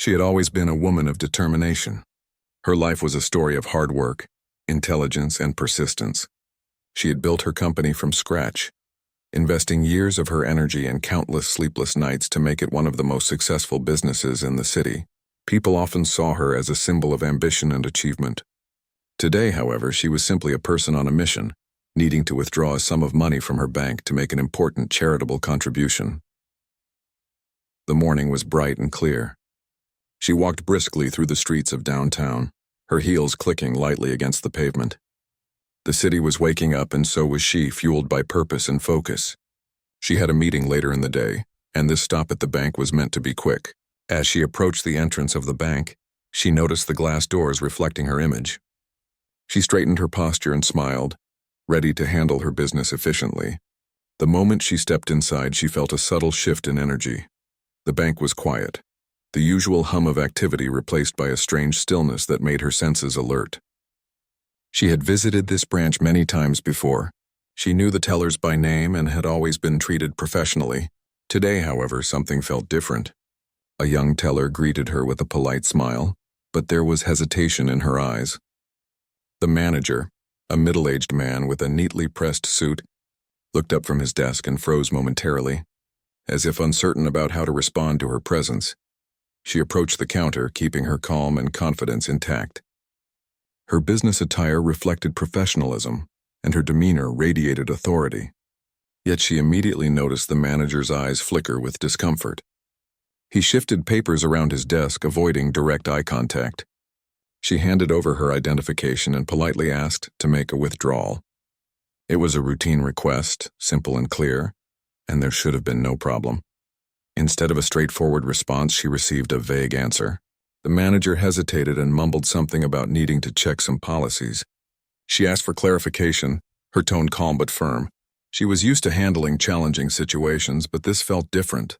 She had always been a woman of determination. Her life was a story of hard work, intelligence, and persistence. She had built her company from scratch, investing years of her energy and countless sleepless nights to make it one of the most successful businesses in the city. People often saw her as a symbol of ambition and achievement. Today, however, she was simply a person on a mission, needing to withdraw a sum of money from her bank to make an important charitable contribution. The morning was bright and clear. She walked briskly through the streets of downtown, her heels clicking lightly against the pavement. The city was waking up, and so was she, fueled by purpose and focus. She had a meeting later in the day, and this stop at the bank was meant to be quick. As she approached the entrance of the bank, she noticed the glass doors reflecting her image. She straightened her posture and smiled, ready to handle her business efficiently. The moment she stepped inside, she felt a subtle shift in energy. The bank was quiet, the usual hum of activity replaced by a strange stillness that made her senses alert. She had visited this branch many times before. She knew the tellers by name and had always been treated professionally. Today, however, something felt different. A young teller greeted her with a polite smile, but there was hesitation in her eyes. The manager, a middle-aged man with a neatly pressed suit, looked up from his desk and froze momentarily, as if uncertain about how to respond to her presence. She approached the counter, keeping her calm and confidence intact. Her business attire reflected professionalism, and her demeanor radiated authority. Yet she immediately noticed the manager's eyes flicker with discomfort. He shifted papers around his desk, avoiding direct eye contact. She handed over her identification and politely asked to make a withdrawal. It was a routine request, simple and clear, and there should have been no problem. Instead of a straightforward response, she received a vague answer. The manager hesitated and mumbled something about needing to check some policies. She asked for clarification, her tone calm but firm. She was used to handling challenging situations, but this felt different.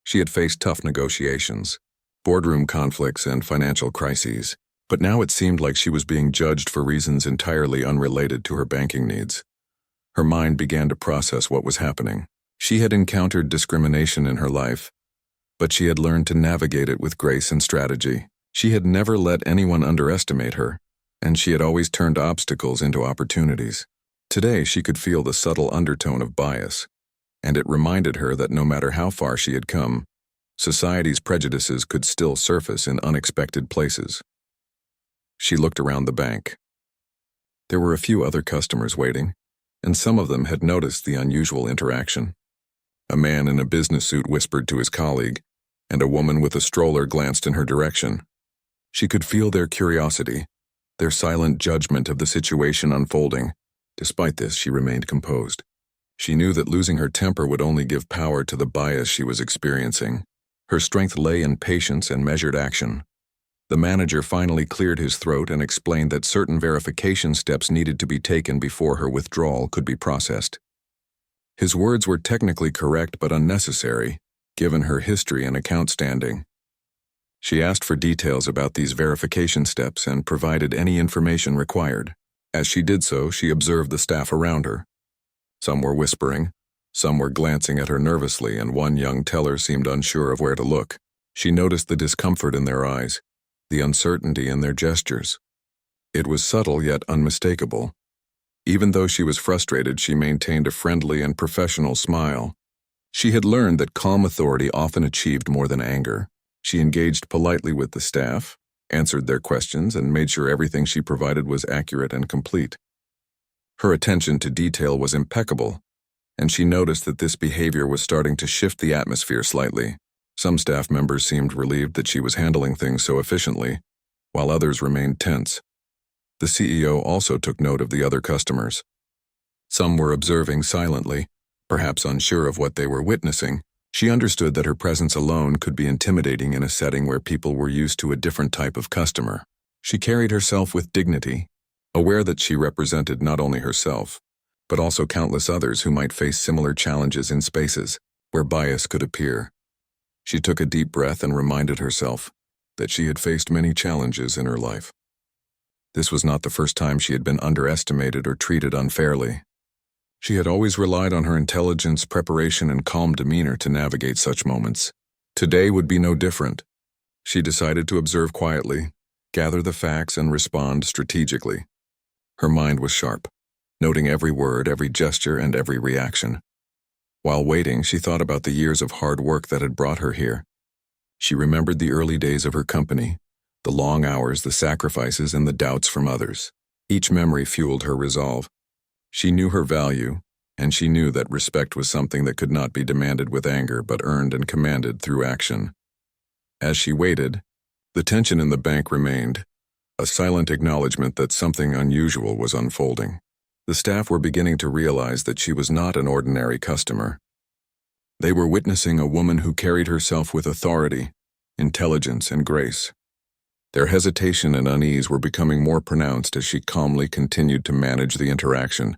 She had faced tough negotiations, boardroom conflicts, and financial crises, but now it seemed like she was being judged for reasons entirely unrelated to her banking needs. Her mind began to process what was happening. She had encountered discrimination in her life, but she had learned to navigate it with grace and strategy. She had never let anyone underestimate her, and she had always turned obstacles into opportunities. Today, she could feel the subtle undertone of bias, and it reminded her that no matter how far she had come, society's prejudices could still surface in unexpected places. She looked around the bank. There were a few other customers waiting, and some of them had noticed the unusual interaction. A man in a business suit whispered to his colleague, and a woman with a stroller glanced in her direction. She could feel their curiosity, their silent judgment of the situation unfolding. Despite this, she remained composed. She knew that losing her temper would only give power to the bias she was experiencing. Her strength lay in patience and measured action. The manager finally cleared his throat and explained that certain verification steps needed to be taken before her withdrawal could be processed. His words were technically correct but unnecessary, given her history and account standing. She asked for details about these verification steps and provided any information required. As she did so, she observed the staff around her. Some were whispering, some were glancing at her nervously, and one young teller seemed unsure of where to look. She noticed the discomfort in their eyes, the uncertainty in their gestures. It was subtle yet unmistakable. Even though she was frustrated, she maintained a friendly and professional smile. She had learned that calm authority often achieved more than anger. She engaged politely with the staff, answered their questions, and made sure everything she provided was accurate and complete. Her attention to detail was impeccable, and she noticed that this behavior was starting to shift the atmosphere slightly. Some staff members seemed relieved that she was handling things so efficiently, while others remained tense. The CEO also took note of the other customers. Some were observing silently, perhaps unsure of what they were witnessing. She understood that her presence alone could be intimidating in a setting where people were used to a different type of customer. She carried herself with dignity, aware that she represented not only herself, but also countless others who might face similar challenges in spaces where bias could appear. She took a deep breath and reminded herself that she had faced many challenges in her life. This was not the first time she had been underestimated or treated unfairly. She had always relied on her intelligence, preparation, and calm demeanor to navigate such moments. Today would be no different. She decided to observe quietly, gather the facts, and respond strategically. Her mind was sharp, noting every word, every gesture, and every reaction. While waiting, she thought about the years of hard work that had brought her here. She remembered the early days of her company, the long hours, the sacrifices, and the doubts from others. Each memory fueled her resolve. She knew her value, and she knew that respect was something that could not be demanded with anger but earned and commanded through action. As she waited, the tension in the bank remained, a silent acknowledgement that something unusual was unfolding. The staff were beginning to realize that she was not an ordinary customer. They were witnessing a woman who carried herself with authority, intelligence, and grace. Their hesitation and unease were becoming more pronounced as she calmly continued to manage the interaction,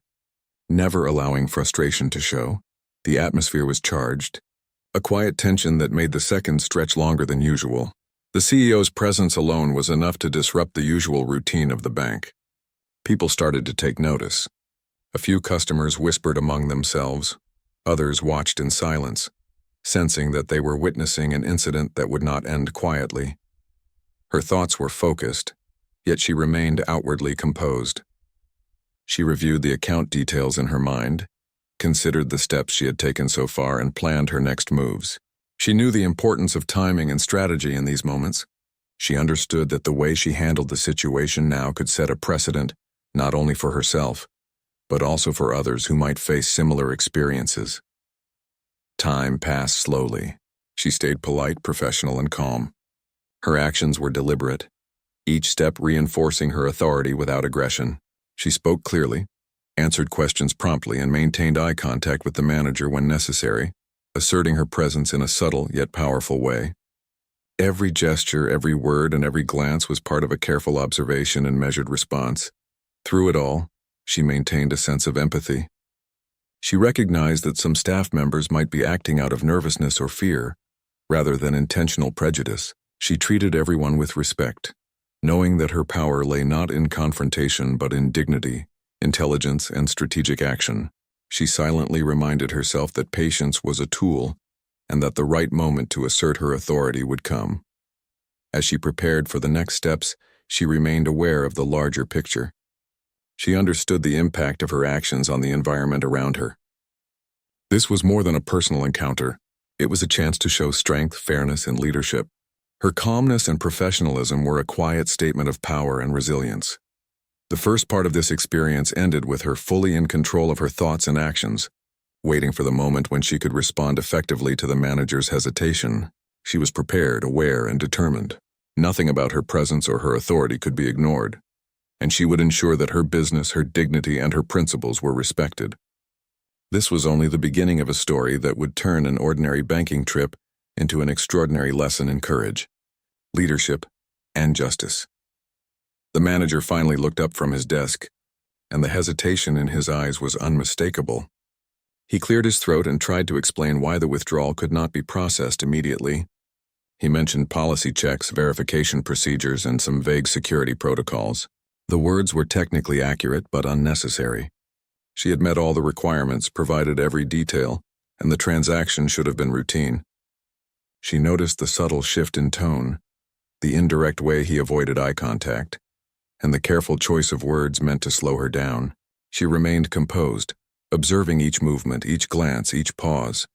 never allowing frustration to show. The atmosphere was charged, a quiet tension that made the seconds stretch longer than usual. The CEO's presence alone was enough to disrupt the usual routine of the bank. People started to take notice. A few customers whispered among themselves. Others watched in silence, sensing that they were witnessing an incident that would not end quietly. Her thoughts were focused, yet she remained outwardly composed. She reviewed the account details in her mind, considered the steps she had taken so far, and planned her next moves. She knew the importance of timing and strategy in these moments. She understood that the way she handled the situation now could set a precedent, not only for herself, but also for others who might face similar experiences. Time passed slowly. She stayed polite, professional, and calm. Her actions were deliberate, each step reinforcing her authority without aggression. She spoke clearly, answered questions promptly, and maintained eye contact with the manager when necessary, asserting her presence in a subtle yet powerful way. Every gesture, every word, and every glance was part of a careful observation and measured response. Through it all, she maintained a sense of empathy. She recognized that some staff members might be acting out of nervousness or fear, rather than intentional prejudice. She treated everyone with respect, knowing that her power lay not in confrontation but in dignity, intelligence, and strategic action. She silently reminded herself that patience was a tool and that the right moment to assert her authority would come. As she prepared for the next steps, she remained aware of the larger picture. She understood the impact of her actions on the environment around her. This was more than a personal encounter. It was a chance to show strength, fairness, and leadership. Her calmness and professionalism were a quiet statement of power and resilience. The first part of this experience ended with her fully in control of her thoughts and actions, waiting for the moment when she could respond effectively to the manager's hesitation. She was prepared, aware, and determined. Nothing about her presence or her authority could be ignored, and she would ensure that her business, her dignity, and her principles were respected. This was only the beginning of a story that would turn an ordinary banking trip into an extraordinary lesson in courage, leadership, and justice. The manager finally looked up from his desk, and the hesitation in his eyes was unmistakable. He cleared his throat and tried to explain why the withdrawal could not be processed immediately. He mentioned policy checks, verification procedures, and some vague security protocols. The words were technically accurate but unnecessary. She had met all the requirements, provided every detail, and the transaction should have been routine. She noticed the subtle shift in tone, the indirect way he avoided eye contact, and the careful choice of words meant to slow her down. She remained composed, observing each movement, each glance, each pause.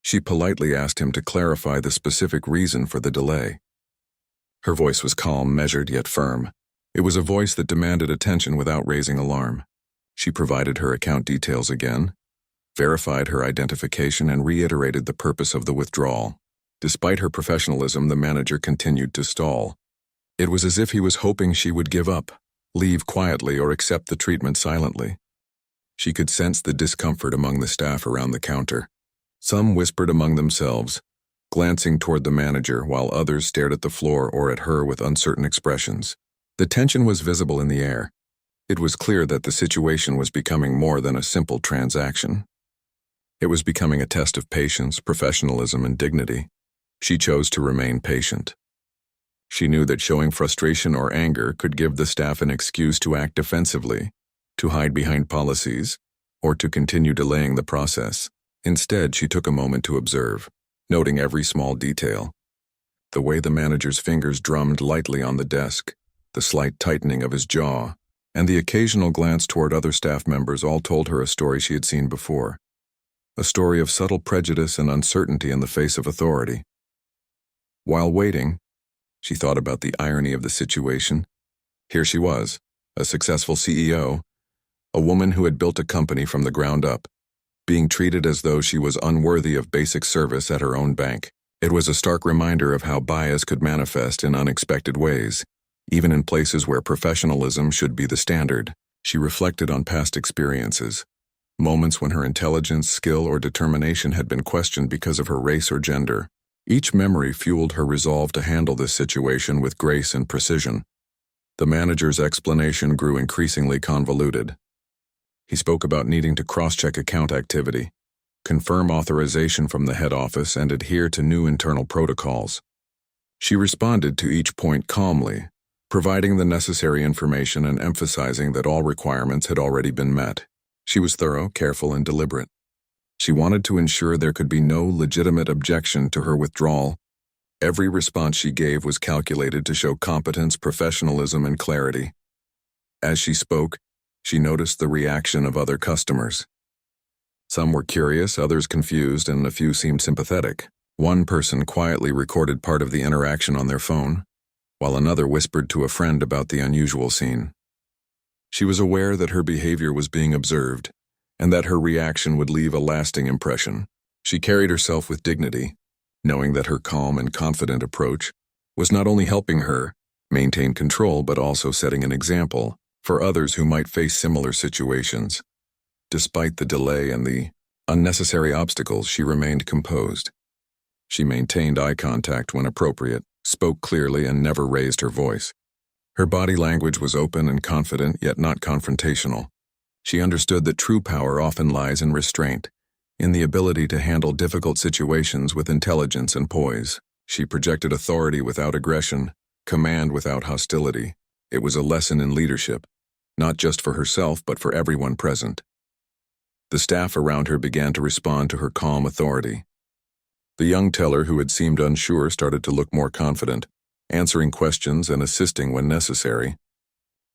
She politely asked him to clarify the specific reason for the delay. Her voice was calm, measured, yet firm. It was a voice that demanded attention without raising alarm. She provided her account details again, verified her identification, and reiterated the purpose of the withdrawal. Despite her professionalism, the manager continued to stall. It was as if he was hoping she would give up, leave quietly, or accept the treatment silently. She could sense the discomfort among the staff around the counter. Some whispered among themselves, glancing toward the manager, while others stared at the floor or at her with uncertain expressions. The tension was visible in the air. It was clear that the situation was becoming more than a simple transaction. It was becoming a test of patience, professionalism, and dignity. She chose to remain patient. She knew that showing frustration or anger could give the staff an excuse to act defensively, to hide behind policies, or to continue delaying the process. Instead, she took a moment to observe, noting every small detail. The way the manager's fingers drummed lightly on the desk, the slight tightening of his jaw, and the occasional glance toward other staff members all told her a story she had seen before. A story of subtle prejudice and uncertainty in the face of authority. While waiting, she thought about the irony of the situation. Here she was, a successful CEO, a woman who had built a company from the ground up, being treated as though she was unworthy of basic service at her own bank. It was a stark reminder of how bias could manifest in unexpected ways, even in places where professionalism should be the standard. She reflected on past experiences, moments when her intelligence, skill, or determination had been questioned because of her race or gender. Each memory fueled her resolve to handle this situation with grace and precision. The manager's explanation grew increasingly convoluted. He spoke about needing to cross-check account activity, confirm authorization from the head office, and adhere to new internal protocols. She responded to each point calmly, providing the necessary information and emphasizing that all requirements had already been met. She was thorough, careful, and deliberate. She wanted to ensure there could be no legitimate objection to her withdrawal. Every response she gave was calculated to show competence, professionalism, and clarity. As she spoke, she noticed the reaction of other customers. Some were curious, others confused, and a few seemed sympathetic. One person quietly recorded part of the interaction on their phone, while another whispered to a friend about the unusual scene. She was aware that her behavior was being observed, and that her reaction would leave a lasting impression. She carried herself with dignity, knowing that her calm and confident approach was not only helping her maintain control but also setting an example for others who might face similar situations. Despite the delay and the unnecessary obstacles, she remained composed. She maintained eye contact when appropriate, spoke clearly, and never raised her voice. Her body language was open and confident, yet not confrontational. She understood that true power often lies in restraint, in the ability to handle difficult situations with intelligence and poise. She projected authority without aggression, command without hostility. It was a lesson in leadership, not just for herself but for everyone present. The staff around her began to respond to her calm authority. The young teller who had seemed unsure started to look more confident, answering questions and assisting when necessary.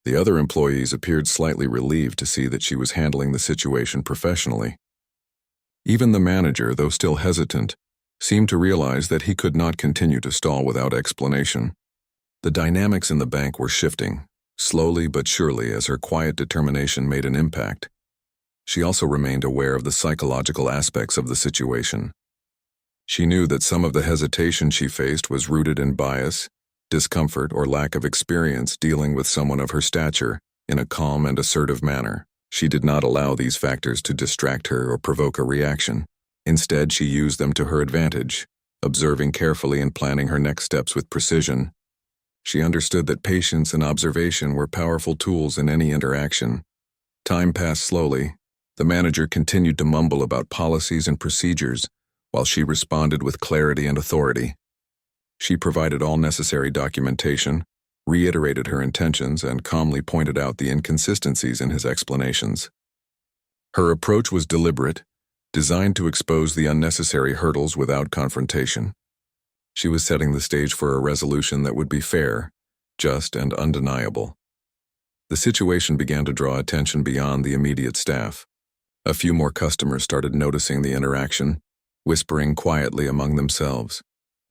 The other employees appeared slightly relieved to see that she was handling the situation professionally. Even the manager, though still hesitant, seemed to realize that he could not continue to stall without explanation. The dynamics in the bank were shifting, slowly but surely, as her quiet determination made an impact. She also remained aware of the psychological aspects of the situation. She knew that some of the hesitation she faced was rooted in bias, discomfort, or lack of experience dealing with someone of her stature in a calm and assertive manner. She did not allow these factors to distract her or provoke a reaction. Instead, she used them to her advantage, observing carefully and planning her next steps with precision. She understood that patience and observation were powerful tools in any interaction. Time passed slowly. The manager continued to mumble about policies and procedures, while she responded with clarity and authority. She provided all necessary documentation, reiterated her intentions, and calmly pointed out the inconsistencies in his explanations. Her approach was deliberate, designed to expose the unnecessary hurdles without confrontation. She was setting the stage for a resolution that would be fair, just, and undeniable. The situation began to draw attention beyond the immediate staff. A few more customers started noticing the interaction, whispering quietly among themselves.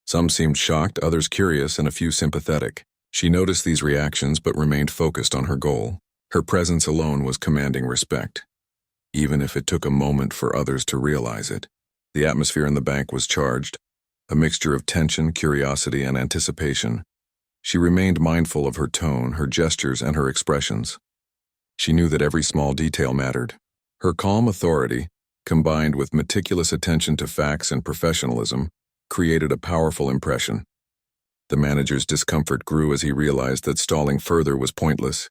Some seemed shocked, others curious, and a few sympathetic. She noticed these reactions but remained focused on her goal. Her presence alone was commanding respect, even if it took a moment for others to realize it. The atmosphere in the bank was charged, a mixture of tension, curiosity, and anticipation. She remained mindful of her tone, her gestures, and her expressions. She knew that every small detail mattered. Her calm authority, combined with meticulous attention to facts and professionalism, created a powerful impression. The manager's discomfort grew as he realized that stalling further was pointless.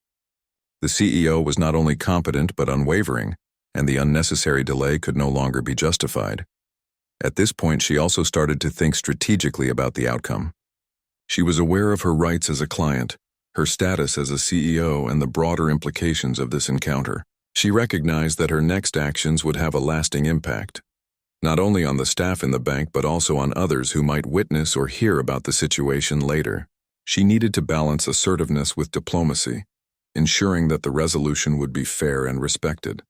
The CEO was not only competent but unwavering, and the unnecessary delay could no longer be justified. At this point, she also started to think strategically about the outcome. She was aware of her rights as a client, her status as a CEO, and the broader implications of this encounter. She recognized that her next actions would have a lasting impact. not only on the staff in the bank but also on others who might witness or hear about the situation later. She needed to balance assertiveness with diplomacy, ensuring that the resolution would be fair and respected.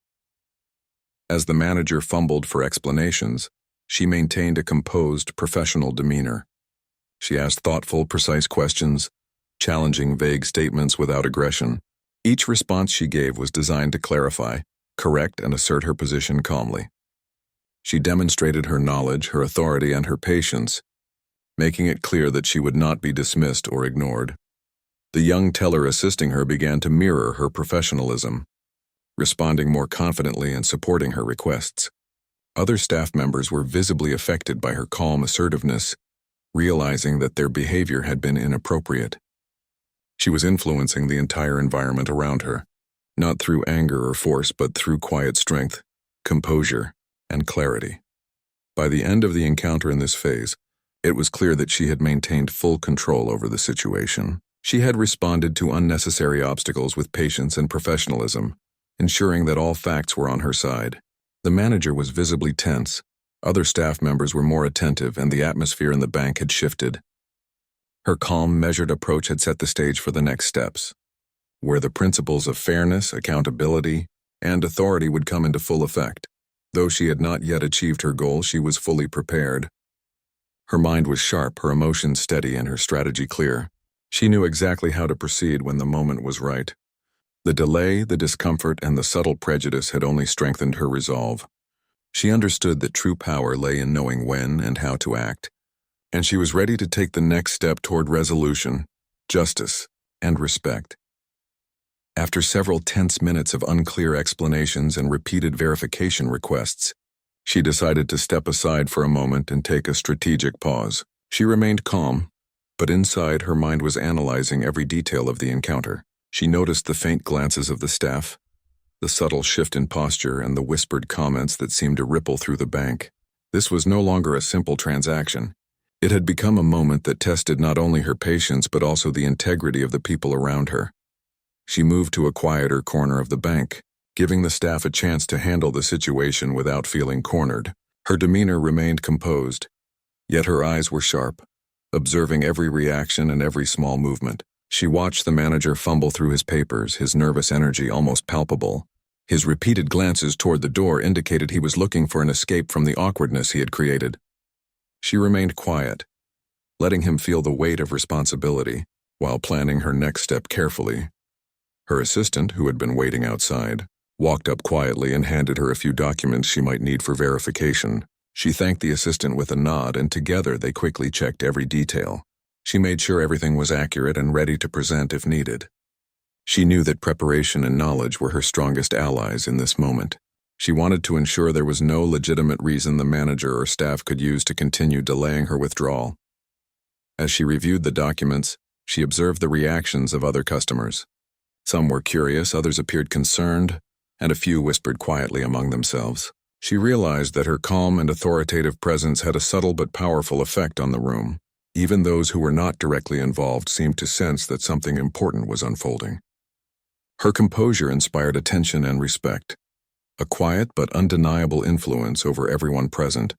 As the manager fumbled for explanations, she maintained a composed, professional demeanor. She asked thoughtful, precise questions, challenging vague statements without aggression. Each response she gave was designed to clarify, correct, and assert her position calmly. She demonstrated her knowledge, her authority, and her patience, making it clear that she would not be dismissed or ignored. The young teller assisting her began to mirror her professionalism, responding more confidently and supporting her requests. Other staff members were visibly affected by her calm assertiveness, realizing that their behavior had been inappropriate. She was influencing the entire environment around her, not through anger or force, but through quiet strength, composure, and clarity. By the end of the encounter in this phase, it was clear that she had maintained full control over the situation. She had responded to unnecessary obstacles with patience and professionalism, ensuring that all facts were on her side. The manager was visibly tense, other staff members were more attentive, and the atmosphere in the bank had shifted. Her calm, measured approach had set the stage for the next steps, where the principles of fairness, accountability, and authority would come into full effect. Though she had not yet achieved her goal, she was fully prepared. Her mind was sharp, her emotions steady, and her strategy clear. She knew exactly how to proceed when the moment was right. The delay, the discomfort, and the subtle prejudice had only strengthened her resolve. She understood that true power lay in knowing when and how to act, and she was ready to take the next step toward resolution, justice, and respect. After several tense minutes of unclear explanations and repeated verification requests, she decided to step aside for a moment and take a strategic pause. She remained calm, but inside her mind was analyzing every detail of the encounter. She noticed the faint glances of the staff, the subtle shift in posture, and the whispered comments that seemed to ripple through the bank. This was no longer a simple transaction. It had become a moment that tested not only her patience but also the integrity of the people around her. She moved to a quieter corner of the bank, giving the staff a chance to handle the situation without feeling cornered. Her demeanor remained composed, yet her eyes were sharp, observing every reaction and every small movement. She watched the manager fumble through his papers, his nervous energy almost palpable. His repeated glances toward the door indicated he was looking for an escape from the awkwardness he had created. She remained quiet, letting him feel the weight of responsibility, while planning her next step carefully. Her assistant, who had been waiting outside, walked up quietly and handed her a few documents she might need for verification. She thanked the assistant with a nod, and together they quickly checked every detail. She made sure everything was accurate and ready to present if needed. She knew that preparation and knowledge were her strongest allies in this moment. She wanted to ensure there was no legitimate reason the manager or staff could use to continue delaying her withdrawal. As she reviewed the documents, she observed the reactions of other customers. Some were curious, others appeared concerned, and a few whispered quietly among themselves. She realized that her calm and authoritative presence had a subtle but powerful effect on the room. Even those who were not directly involved seemed to sense that something important was unfolding. Her composure inspired attention and respect, a quiet but undeniable influence over everyone present.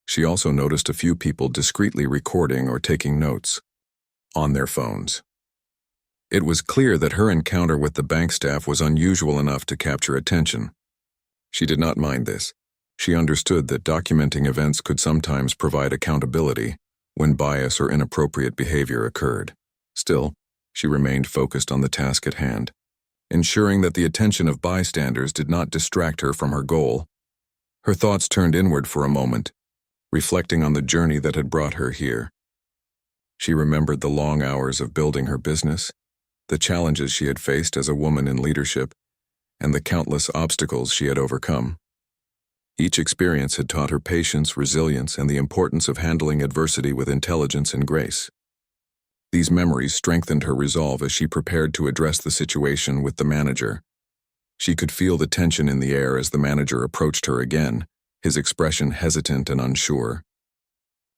She also noticed a few people discreetly recording or taking notes on their phones. It was clear that her encounter with the bank staff was unusual enough to capture attention. She did not mind this. She understood that documenting events could sometimes provide accountability when bias or inappropriate behavior occurred. Still, she remained focused on the task at hand, ensuring that the attention of bystanders did not distract her from her goal. Her thoughts turned inward for a moment, reflecting on the journey that had brought her here. She remembered the long hours of building her business, the challenges she had faced as a woman in leadership, and the countless obstacles she had overcome. Each experience had taught her patience, resilience, and the importance of handling adversity with intelligence and grace. These memories strengthened her resolve as she prepared to address the situation with the manager. She could feel the tension in the air as the manager approached her again, his expression hesitant and unsure.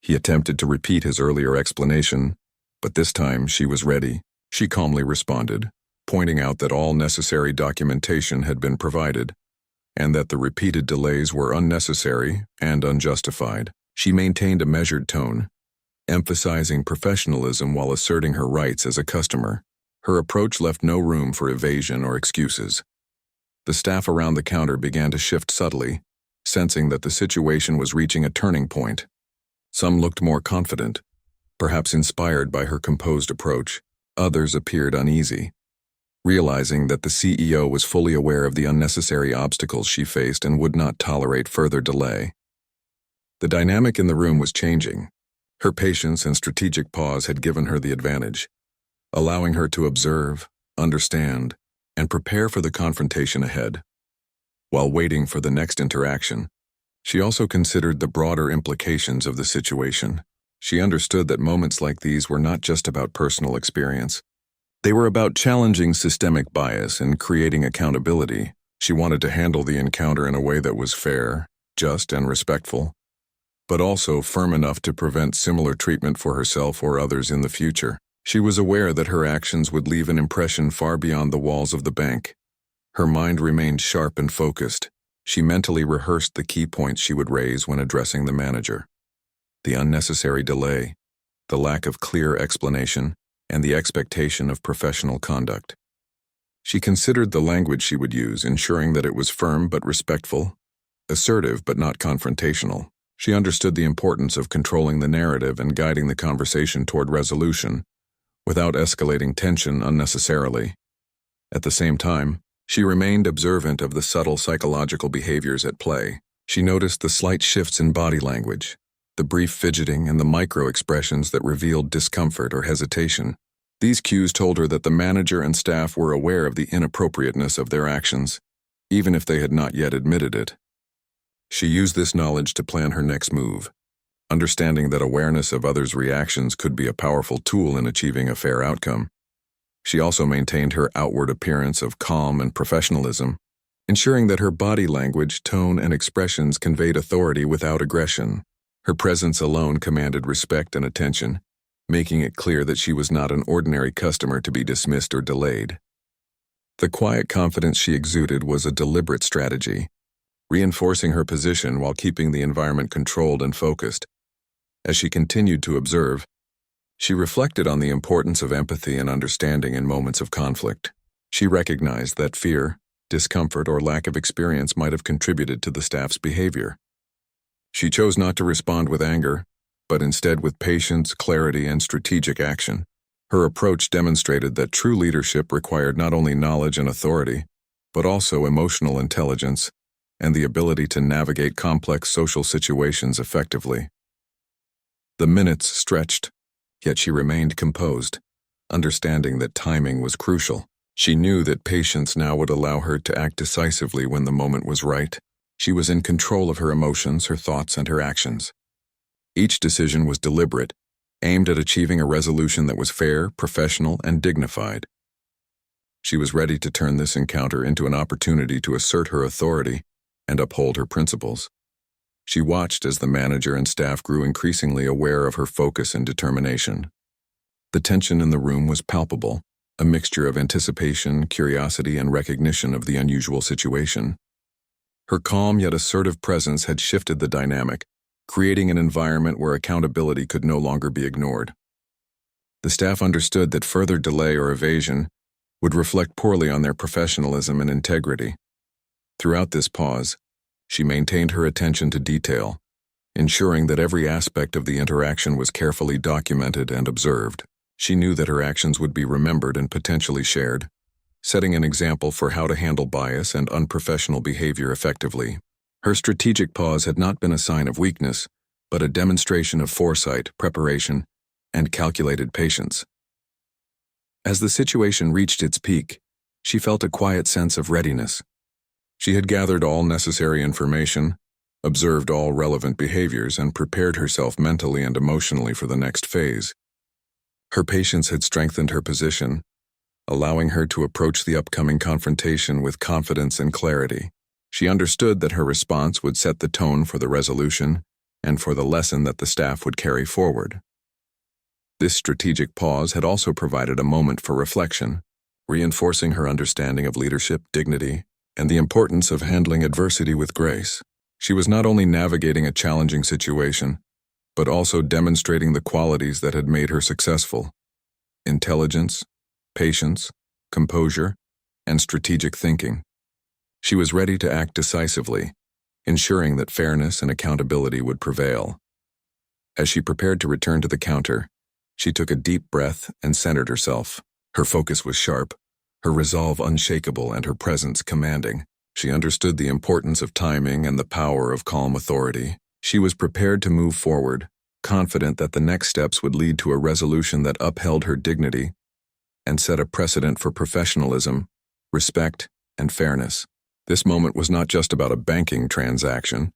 He attempted to repeat his earlier explanation, but this time she was ready. She calmly responded, pointing out that all necessary documentation had been provided, and that the repeated delays were unnecessary and unjustified. She maintained a measured tone, emphasizing professionalism while asserting her rights as a customer. Her approach left no room for evasion or excuses. The staff around the counter began to shift subtly, sensing that the situation was reaching a turning point. Some looked more confident, perhaps inspired by her composed approach. Others appeared uneasy, realizing that the CEO was fully aware of the unnecessary obstacles she faced and would not tolerate further delay. The dynamic in the room was changing. Her patience and strategic pause had given her the advantage, allowing her to observe, understand, and prepare for the confrontation ahead. While waiting for the next interaction, she also considered the broader implications of the situation. She understood that moments like these were not just about personal experience. They were about challenging systemic bias and creating accountability. She wanted to handle the encounter in a way that was fair, just, and respectful, but also firm enough to prevent similar treatment for herself or others in the future. She was aware that her actions would leave an impression far beyond the walls of the bank. Her mind remained sharp and focused. She mentally rehearsed the key points she would raise when addressing the manager: the unnecessary delay, the lack of clear explanation, and the expectation of professional conduct. She considered the language she would use, ensuring that it was firm but respectful, assertive but not confrontational. She understood the importance of controlling the narrative and guiding the conversation toward resolution, without escalating tension unnecessarily. At the same time, she remained observant of the subtle psychological behaviors at play. She noticed the slight shifts in body language, the brief fidgeting, and the micro-expressions that revealed discomfort or hesitation. These cues told her that the manager and staff were aware of the inappropriateness of their actions, even if they had not yet admitted it. She used this knowledge to plan her next move, understanding that awareness of others' reactions could be a powerful tool in achieving a fair outcome. She also maintained her outward appearance of calm and professionalism, ensuring that her body language, tone, and expressions conveyed authority without aggression. Her presence alone commanded respect and attention, making it clear that she was not an ordinary customer to be dismissed or delayed. The quiet confidence she exuded was a deliberate strategy, reinforcing her position while keeping the environment controlled and focused. As she continued to observe, she reflected on the importance of empathy and understanding in moments of conflict. She recognized that fear, discomfort, or lack of experience might have contributed to the staff's behavior. She chose not to respond with anger, but instead with patience, clarity, and strategic action. Her approach demonstrated that true leadership required not only knowledge and authority, but also emotional intelligence and the ability to navigate complex social situations effectively. The minutes stretched, yet she remained composed, understanding that timing was crucial. She knew that patience now would allow her to act decisively when the moment was right. She was in control of her emotions, her thoughts, and her actions. Each decision was deliberate, aimed at achieving a resolution that was fair, professional, and dignified. She was ready to turn this encounter into an opportunity to assert her authority and uphold her principles. She watched as the manager and staff grew increasingly aware of her focus and determination. The tension in the room was palpable, a mixture of anticipation, curiosity, and recognition of the unusual situation. Her calm yet assertive presence had shifted the dynamic, creating an environment where accountability could no longer be ignored. The staff understood that further delay or evasion would reflect poorly on their professionalism and integrity. Throughout this pause, she maintained her attention to detail, ensuring that every aspect of the interaction was carefully documented and observed. She knew that her actions would be remembered and potentially shared, setting an example for how to handle bias and unprofessional behavior effectively. Her strategic pause had not been a sign of weakness, but a demonstration of foresight, preparation, and calculated patience. As the situation reached its peak, she felt a quiet sense of readiness. She had gathered all necessary information, observed all relevant behaviors, and prepared herself mentally and emotionally for the next phase. Her patience had strengthened her position, allowing her to approach the upcoming confrontation with confidence and clarity. She understood that her response would set the tone for the resolution and for the lesson that the staff would carry forward. This strategic pause had also provided a moment for reflection, reinforcing her understanding of leadership, dignity, and the importance of handling adversity with grace. She was not only navigating a challenging situation, but also demonstrating the qualities that had made her successful: intelligence, patience, composure, and strategic thinking. She was ready to act decisively, ensuring that fairness and accountability would prevail. As she prepared to return to the counter, she took a deep breath and centered herself. Her focus was sharp, her resolve unshakable, and her presence commanding. She understood the importance of timing and the power of calm authority. She was prepared to move forward, confident that the next steps would lead to a resolution that upheld her dignity and set a precedent for professionalism, respect, and fairness. This moment was not just about a banking transaction.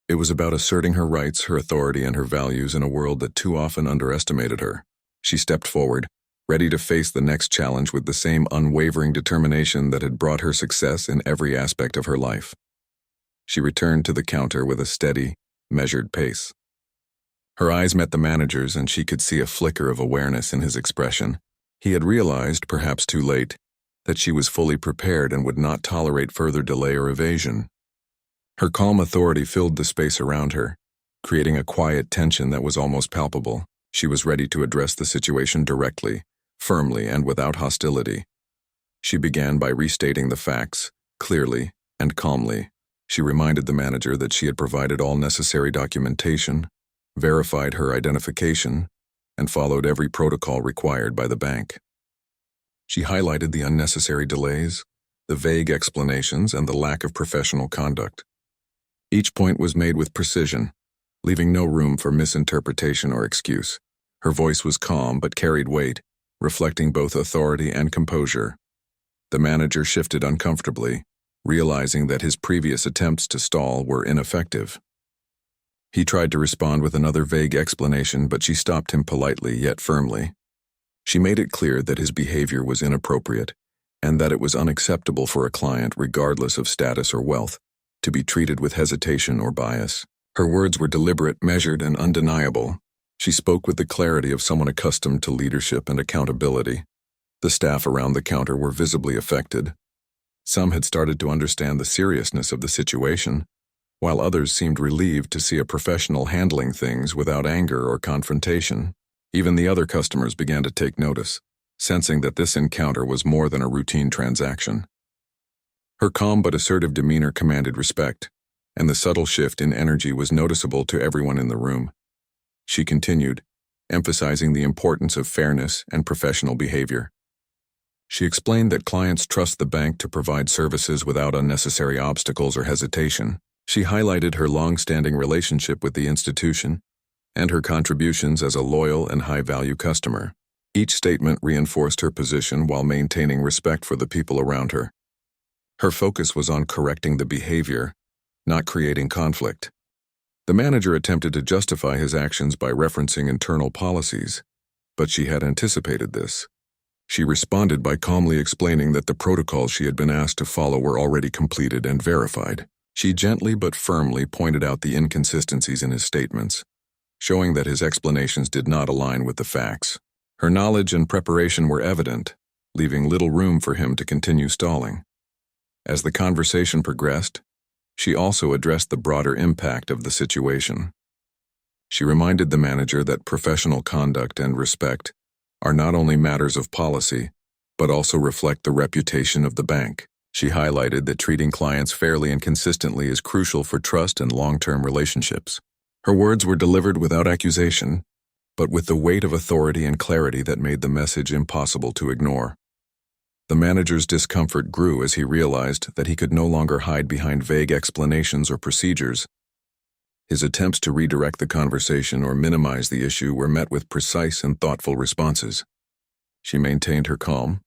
It was about asserting her rights, her authority, and her values in a world that too often underestimated her. She stepped forward, ready to face the next challenge with the same unwavering determination that had brought her success in every aspect of her life. She returned to the counter with a steady, measured pace. Her eyes met the manager's, and she could see a flicker of awareness in his expression. He had realized, perhaps too late, that she was fully prepared and would not tolerate further delay or evasion. Her calm authority filled the space around her, creating a quiet tension that was almost palpable. She was ready to address the situation directly, firmly, and without hostility. She began by restating the facts, clearly and calmly. She reminded the manager that she had provided all necessary documentation, verified her identification, and followed every protocol required by the bank. She highlighted the unnecessary delays, the vague explanations, and the lack of professional conduct. Each point was made with precision, leaving no room for misinterpretation or excuse. Her voice was calm but carried weight, reflecting both authority and composure. The manager shifted uncomfortably, realizing that his previous attempts to stall were ineffective. He tried to respond with another vague explanation, but she stopped him politely yet firmly. She made it clear that his behavior was inappropriate and that it was unacceptable for a client, regardless of status or wealth, to be treated with hesitation or bias. Her words were deliberate, measured, and undeniable. She spoke with the clarity of someone accustomed to leadership and accountability. The staff around the counter were visibly affected. Some had started to understand the seriousness of the situation, while others seemed relieved to see a professional handling things without anger or confrontation. Even the other customers began to take notice, sensing that this encounter was more than a routine transaction. Her calm but assertive demeanor commanded respect, and the subtle shift in energy was noticeable to everyone in the room. She continued, emphasizing the importance of fairness and professional behavior. She explained that clients trust the bank to provide services without unnecessary obstacles or hesitation. She highlighted her long-standing relationship with the institution and her contributions as a loyal and high-value customer. Each statement reinforced her position while maintaining respect for the people around her. Her focus was on correcting the behavior, not creating conflict. The manager attempted to justify his actions by referencing internal policies, but she had anticipated this. She responded by calmly explaining that the protocols she had been asked to follow were already completed and verified. She gently but firmly pointed out the inconsistencies in his statements, showing that his explanations did not align with the facts. Her knowledge and preparation were evident, leaving little room for him to continue stalling. As the conversation progressed, she also addressed the broader impact of the situation. She reminded the manager that professional conduct and respect are not only matters of policy, but also reflect the reputation of the bank. She highlighted that treating clients fairly and consistently is crucial for trust and long-term relationships. Her words were delivered without accusation, but with the weight of authority and clarity that made the message impossible to ignore. The manager's discomfort grew as he realized that he could no longer hide behind vague explanations or procedures. His attempts to redirect the conversation or minimize the issue were met with precise and thoughtful responses. She maintained her calm,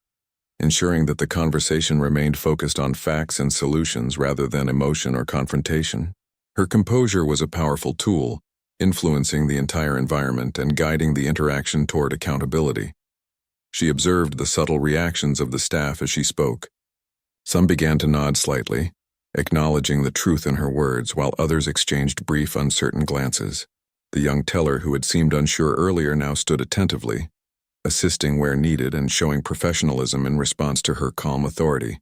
ensuring that the conversation remained focused on facts and solutions rather than emotion or confrontation. Her composure was a powerful tool, influencing the entire environment and guiding the interaction toward accountability. She observed the subtle reactions of the staff as she spoke. Some began to nod slightly, acknowledging the truth in her words, while others exchanged brief, uncertain glances. The young teller who had seemed unsure earlier now stood attentively, assisting where needed and showing professionalism in response to her calm authority.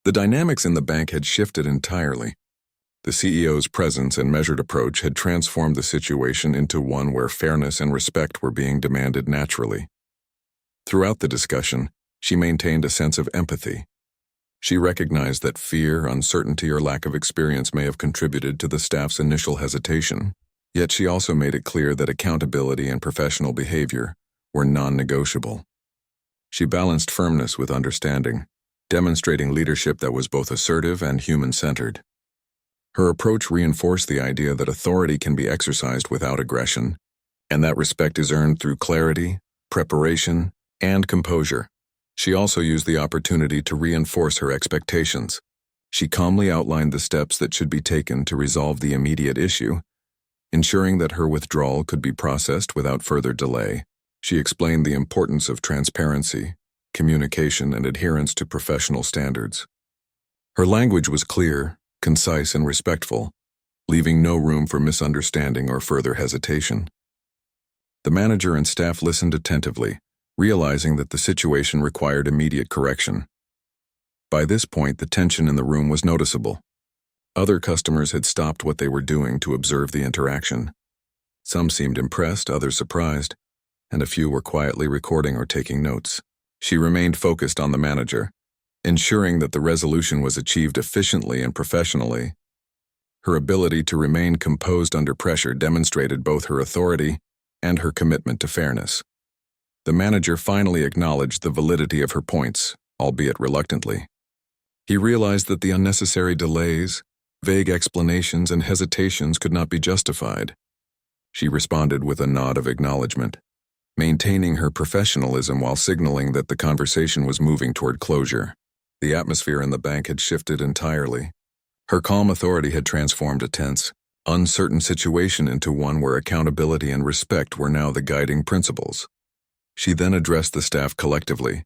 The dynamics in the bank had shifted entirely. The CEO's presence and measured approach had transformed the situation into one where fairness and respect were being demanded naturally. Throughout the discussion, she maintained a sense of empathy. She recognized that fear, uncertainty, or lack of experience may have contributed to the staff's initial hesitation, yet she also made it clear that accountability and professional behavior were non-negotiable. She balanced firmness with understanding, demonstrating leadership that was both assertive and human-centered. Her approach reinforced the idea that authority can be exercised without aggression, and that respect is earned through clarity, preparation, and composure. She also used the opportunity to reinforce her expectations. She calmly outlined the steps that should be taken to resolve the immediate issue, ensuring that her withdrawal could be processed without further delay. She explained the importance of transparency, communication, and adherence to professional standards. Her language was clear, concise, and respectful, leaving no room for misunderstanding or further hesitation. The manager and staff listened attentively, realizing that the situation required immediate correction. By this point, the tension in the room was noticeable. Other customers had stopped what they were doing to observe the interaction. Some seemed impressed, others surprised, and a few were quietly recording or taking notes. She remained focused on the manager, ensuring that the resolution was achieved efficiently and professionally. Her ability to remain composed under pressure demonstrated both her authority and her commitment to fairness. The manager finally acknowledged the validity of her points, albeit reluctantly. He realized that the unnecessary delays, vague explanations, and hesitations could not be justified. She responded with a nod of acknowledgement, maintaining her professionalism while signaling that the conversation was moving toward closure. The atmosphere in the bank had shifted entirely. Her calm authority had transformed a tense, uncertain situation into one where accountability and respect were now the guiding principles. She then addressed the staff collectively,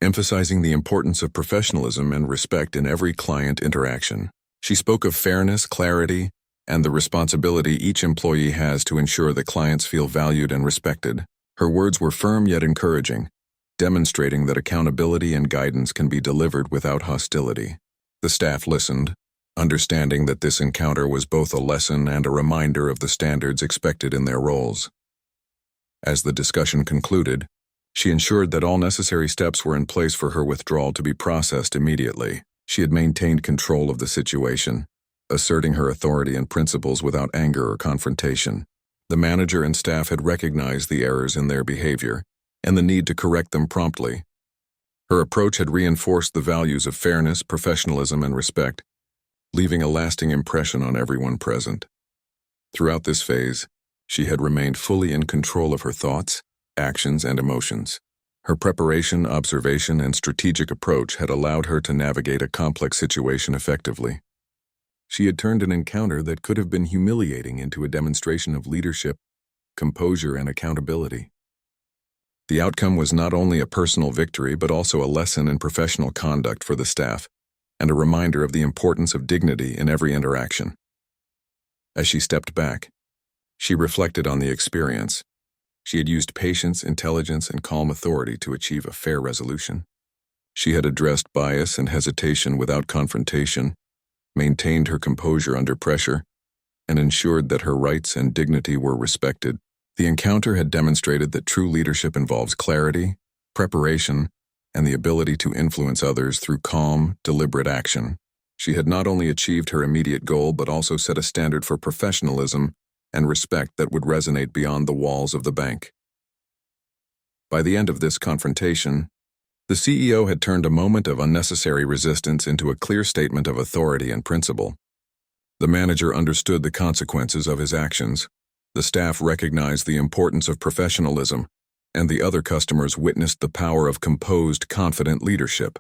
emphasizing the importance of professionalism and respect in every client interaction. She spoke of fairness, clarity, and the responsibility each employee has to ensure that clients feel valued and respected. Her words were firm yet encouraging, demonstrating that accountability and guidance can be delivered without hostility. The staff listened, understanding that this encounter was both a lesson and a reminder of the standards expected in their roles. As the discussion concluded, she ensured that all necessary steps were in place for her withdrawal to be processed immediately. She had maintained control of the situation, asserting her authority and principles without anger or confrontation. The manager and staff had recognized the errors in their behavior and the need to correct them promptly. Her approach had reinforced the values of fairness, professionalism, and respect, leaving a lasting impression on everyone present. Throughout this phase, she had remained fully in control of her thoughts, actions, and emotions. Her preparation, observation, and strategic approach had allowed her to navigate a complex situation effectively. She had turned an encounter that could have been humiliating into a demonstration of leadership, composure, and accountability. The outcome was not only a personal victory but also a lesson in professional conduct for the staff and a reminder of the importance of dignity in every interaction. As she stepped back, she reflected on the experience. She had used patience, intelligence, and calm authority to achieve a fair resolution. She had addressed bias and hesitation without confrontation, maintained her composure under pressure, and ensured that her rights and dignity were respected. The encounter had demonstrated that true leadership involves clarity, preparation, and the ability to influence others through calm, deliberate action. She had not only achieved her immediate goal but also set a standard for professionalism and respect that would resonate beyond the walls of the bank. By the end of this confrontation, the CEO had turned a moment of unnecessary resistance into a clear statement of authority and principle. The manager understood the consequences of his actions, the staff recognized the importance of professionalism, and the other customers witnessed the power of composed, confident leadership.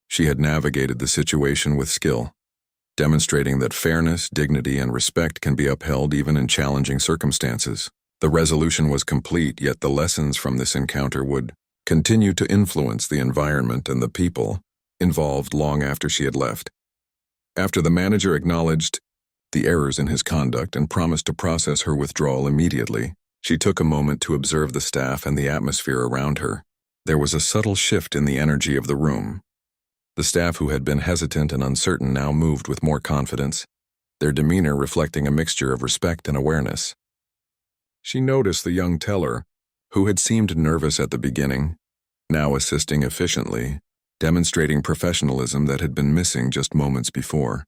She had navigated the situation with skill, demonstrating that fairness, dignity, and respect can be upheld even in challenging circumstances. The resolution was complete, yet the lessons from this encounter would continue to influence the environment and the people involved long after she had left. After the manager acknowledged the errors in his conduct and promised to process her withdrawal immediately, she took a moment to observe the staff and the atmosphere around her. There was a subtle shift in the energy of the room. The staff who had been hesitant and uncertain now moved with more confidence, their demeanor reflecting a mixture of respect and awareness. She noticed the young teller, who had seemed nervous at the beginning, now assisting efficiently, demonstrating professionalism that had been missing just moments before.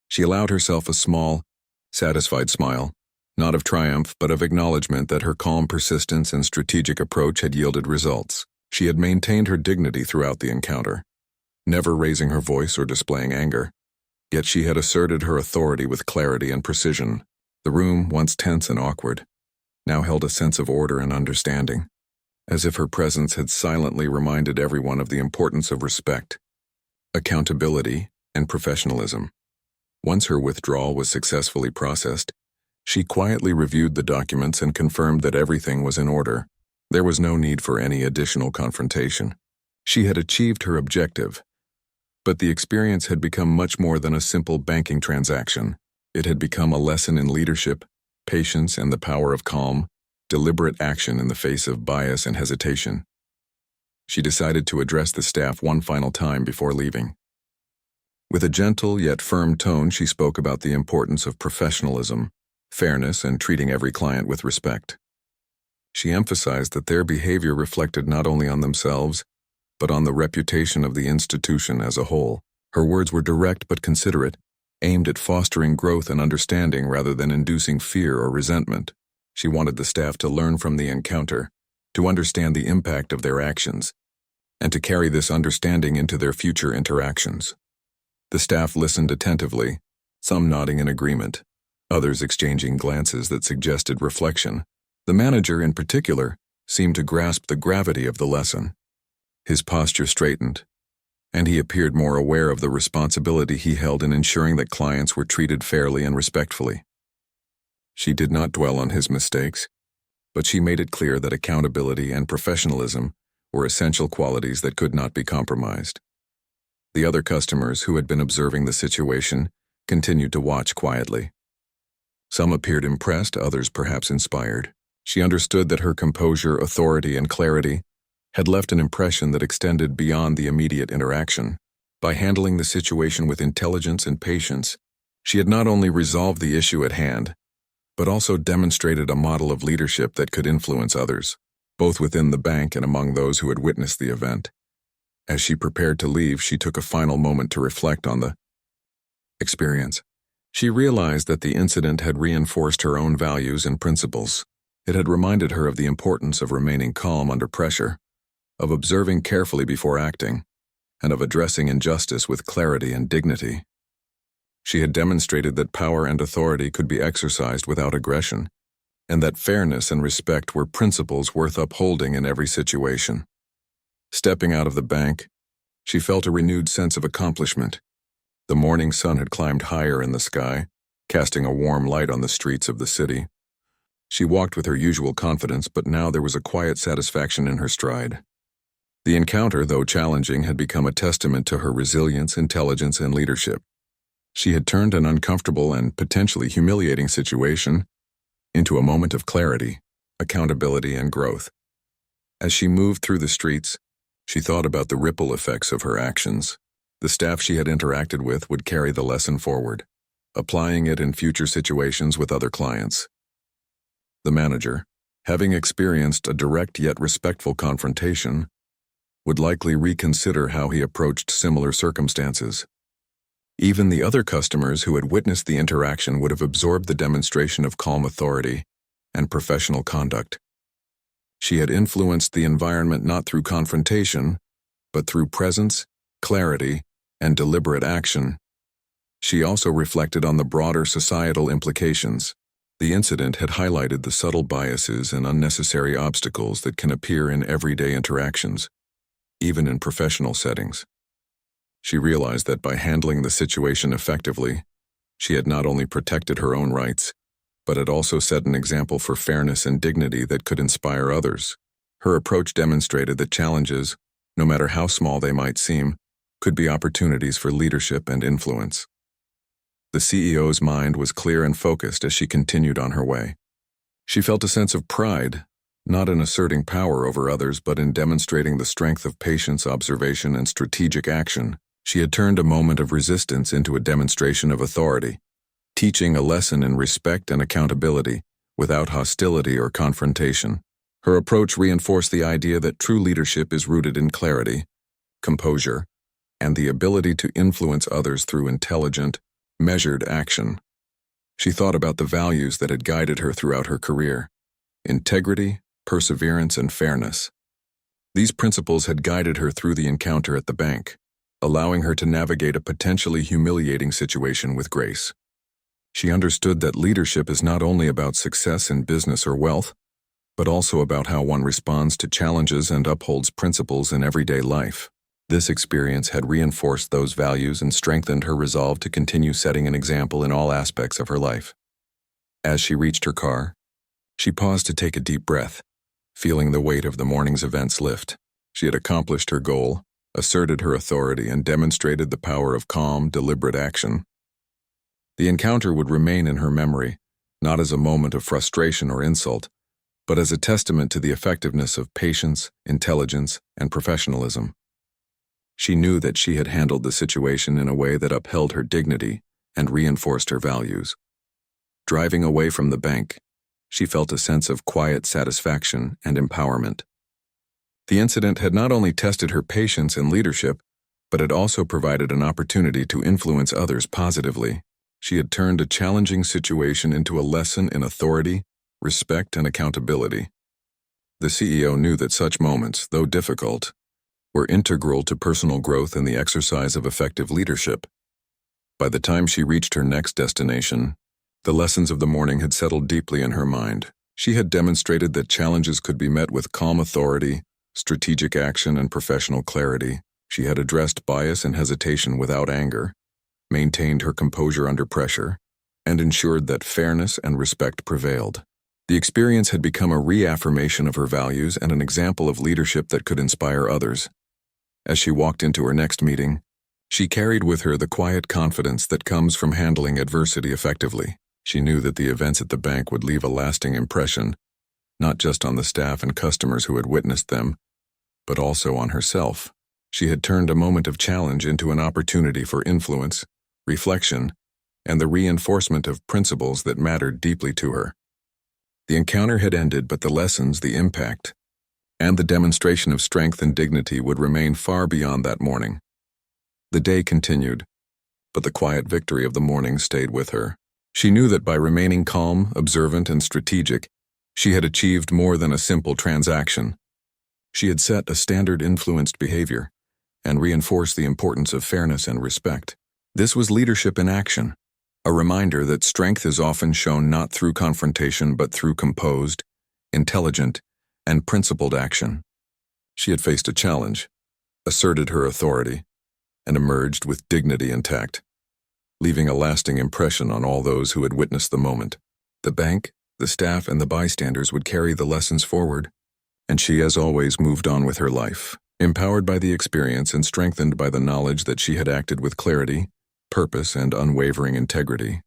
She allowed herself a small, satisfied smile, not of triumph but of acknowledgement that her calm persistence and strategic approach had yielded results. She had maintained her dignity throughout the encounter, never raising her voice or displaying anger. Yet she had asserted her authority with clarity and precision. The room, once tense and awkward, now held a sense of order and understanding, as if her presence had silently reminded everyone of the importance of respect, accountability, and professionalism. Once her withdrawal was successfully processed, she quietly reviewed the documents and confirmed that everything was in order. There was no need for any additional confrontation. She had achieved her objective, but the experience had become much more than a simple banking transaction. It had become a lesson in leadership, patience, and the power of calm, deliberate action in the face of bias and hesitation. She decided to address the staff one final time before leaving. With a gentle yet firm tone, she spoke about the importance of professionalism, fairness, and treating every client with respect. She emphasized that their behavior reflected not only on themselves, but on the reputation of the institution as a whole. Her words were direct but considerate, aimed at fostering growth and understanding rather than inducing fear or resentment. She wanted the staff to learn from the encounter, to understand the impact of their actions, and to carry this understanding into their future interactions. The staff listened attentively, some nodding in agreement, others exchanging glances that suggested reflection. The manager, in particular, seemed to grasp the gravity of the lesson. His posture straightened, and he appeared more aware of the responsibility he held in ensuring that clients were treated fairly and respectfully. She did not dwell on his mistakes, but she made it clear that accountability and professionalism were essential qualities that could not be compromised. The other customers who had been observing the situation continued to watch quietly. Some appeared impressed, others perhaps inspired. She understood that her composure, authority, and clarity had left an impression that extended beyond the immediate interaction. By handling the situation with intelligence and patience, she had not only resolved the issue at hand, but also demonstrated a model of leadership that could influence others, both within the bank and among those who had witnessed the event. As she prepared to leave, she took a final moment to reflect on the experience. She realized that the incident had reinforced her own values and principles. It had reminded her of the importance of remaining calm under pressure, of observing carefully before acting, and of addressing injustice with clarity and dignity. She had demonstrated that power and authority could be exercised without aggression, and that fairness and respect were principles worth upholding in every situation. Stepping out of the bank, she felt a renewed sense of accomplishment. The morning sun had climbed higher in the sky, casting a warm light on the streets of the city. She walked with her usual confidence, but now there was a quiet satisfaction in her stride. The encounter, though challenging, had become a testament to her resilience, intelligence, and leadership. She had turned an uncomfortable and potentially humiliating situation into a moment of clarity, accountability, and growth. As she moved through the streets, she thought about the ripple effects of her actions. The staff she had interacted with would carry the lesson forward, applying it in future situations with other clients. The manager, having experienced a direct yet respectful confrontation, would likely reconsider how he approached similar circumstances. Even the other customers who had witnessed the interaction would have absorbed the demonstration of calm authority and professional conduct. She had influenced the environment not through confrontation, but through presence, clarity, and deliberate action. She also reflected on the broader societal implications. The incident had highlighted the subtle biases and unnecessary obstacles that can appear in everyday interactions, even in professional settings. She realized that by handling the situation effectively, she had not only protected her own rights, but had also set an example for fairness and dignity that could inspire others. Her approach demonstrated that challenges, no matter how small they might seem, could be opportunities for leadership and influence. The CEO's mind was clear and focused as she continued on her way. She felt a sense of pride, not in asserting power over others, but in demonstrating the strength of patience, observation, and strategic action. She had turned a moment of resistance into a demonstration of authority, teaching a lesson in respect and accountability without hostility or confrontation. Her approach reinforced the idea that true leadership is rooted in clarity, composure, and the ability to influence others through intelligent, measured action. She thought about the values that had guided her throughout her career: integrity, perseverance, and fairness. These principles had guided her through the encounter at the bank, allowing her to navigate a potentially humiliating situation with grace. She understood that leadership is not only about success in business or wealth, but also about how one responds to challenges and upholds principles in everyday life. This experience had reinforced those values and strengthened her resolve to continue setting an example in all aspects of her life. As she reached her car, she paused to take a deep breath, feeling the weight of the morning's events lift. She had accomplished her goal, asserted her authority, and demonstrated the power of calm, deliberate action. The encounter would remain in her memory, not as a moment of frustration or insult, but as a testament to the effectiveness of patience, intelligence, and professionalism. She knew that she had handled the situation in a way that upheld her dignity and reinforced her values. Driving away from the bank, she felt a sense of quiet satisfaction and empowerment. The incident had not only tested her patience and leadership, but it also provided an opportunity to influence others positively. She had turned a challenging situation into a lesson in authority, respect, and accountability. The CEO knew that such moments, though difficult, were integral to personal growth and the exercise of effective leadership. By the time she reached her next destination, the lessons of the morning had settled deeply in her mind. She had demonstrated that challenges could be met with calm authority, strategic action, and professional clarity. She had addressed bias and hesitation without anger, maintained her composure under pressure, and ensured that fairness and respect prevailed. The experience had become a reaffirmation of her values and an example of leadership that could inspire others. As she walked into her next meeting, she carried with her the quiet confidence that comes from handling adversity effectively. She knew that the events at the bank would leave a lasting impression, not just on the staff and customers who had witnessed them, but also on herself. She had turned a moment of challenge into an opportunity for influence, reflection, and the reinforcement of principles that mattered deeply to her. The encounter had ended, but the lessons, the impact, and the demonstration of strength and dignity would remain far beyond that morning. The day continued, but the quiet victory of the morning stayed with her. She knew that by remaining calm, observant, and strategic, she had achieved more than a simple transaction. She had set a standard-influenced behavior and reinforced the importance of fairness and respect. This was leadership in action, a reminder that strength is often shown not through confrontation but through composed, intelligent, and principled action. She had faced a challenge, asserted her authority, and emerged with dignity intact, leaving a lasting impression on all those who had witnessed the moment. The bank, the staff, and the bystanders would carry the lessons forward, and she, as always, moved on with her life, empowered by the experience and strengthened by the knowledge that she had acted with clarity, purpose, and unwavering integrity.